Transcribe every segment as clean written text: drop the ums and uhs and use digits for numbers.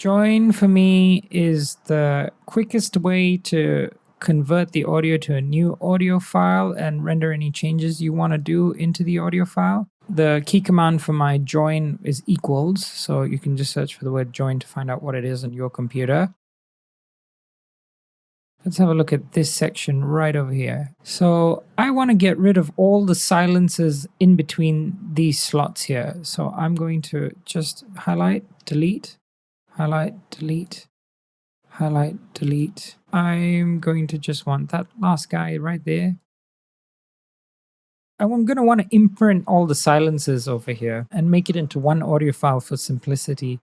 Join for me is the quickest way to convert the audio to a new audio file and render any changes you want to do into the audio file. The key command for my join is equals, so you can just search for the word join to find out what it is on your computer. Let's have a look at this section right over here. So I want to get rid of all the silences in between these slots here. So I'm going to just highlight, delete, highlight, delete, highlight, delete. I'm going to just want that last guy right there. I'm going to want to imprint all the silences over here and make it into one audio file for simplicity.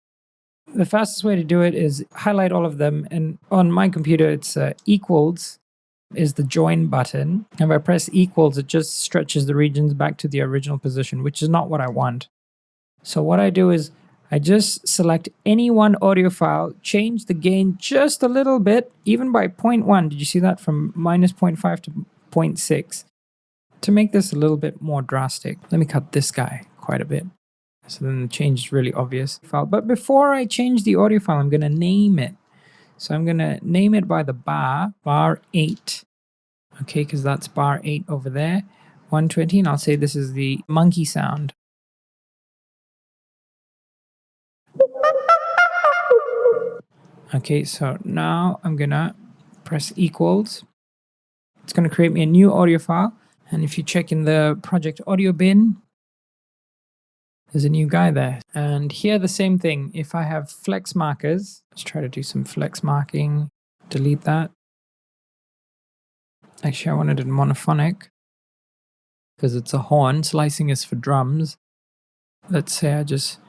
The fastest way to do it is highlight all of them, and on my computer it's equals is the join button. If I press equals, it just stretches the regions back to the original position, which is not what I want. So what I do is I just select any one audio file, change the gain just a little bit, even by 0.1. Did you see that? From minus 0.5 to 0.6. To make this a little bit more drastic, let me cut this guy quite a bit. So then the change is really obvious. But before I change the audio file, I'm going to name it. So I'm going to name it by the bar 8. Okay, because that's bar 8 over there. 120, and I'll say this is the monkey sound. Okay, so now I'm going to press equals. It's going to create me a new audio file. And if you check in the project audio bin, there's a new guy there. And here the same thing. If I have flex markers, let's try to do some flex marking, delete that. Actually, I wanted it monophonic because it's a horn. Slicing is for drums. Let's say I just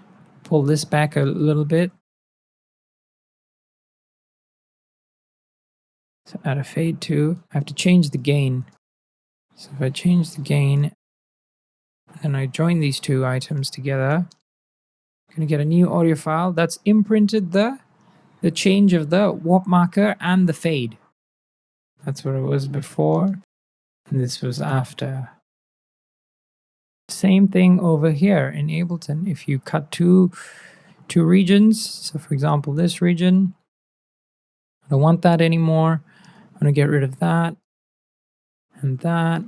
pull this back a little bit. So add a fade to. I have to change the gain. So if I change the gain, and I join these two items together, I'm going to get a new audio file that's imprinted the change of the warp marker and the fade. That's what it was before, and this was after. Same thing over here in Ableton. If you cut two regions, so for example this region, I don't want that anymore. I'm going to get rid of that and that.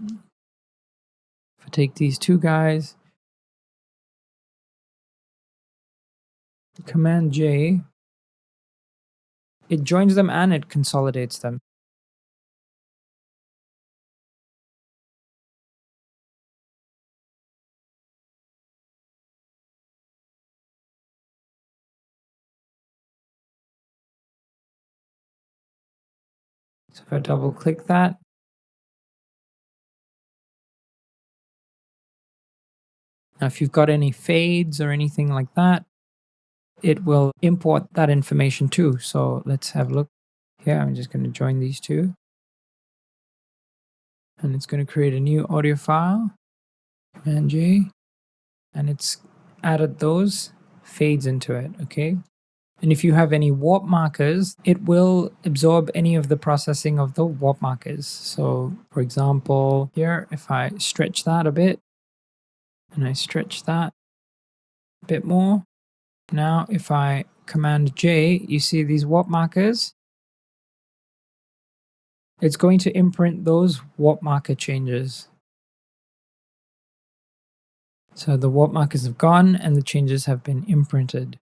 If I take these two guys, Command J, it joins them and it consolidates them. So if I double click that, now if you've got any fades or anything like that, it will import that information too. So let's have a look here. I'm just going to join these two. And it's going to create a new audio file, Command J, and it's added those fades into it, okay? And if you have any warp markers, it will absorb any of the processing of the warp markers. So for example, here, if I stretch that a bit, and I stretch that a bit more, now if I Command J, you see these warp markers? It's going to imprint those warp marker changes. So the warp markers have gone and the changes have been imprinted.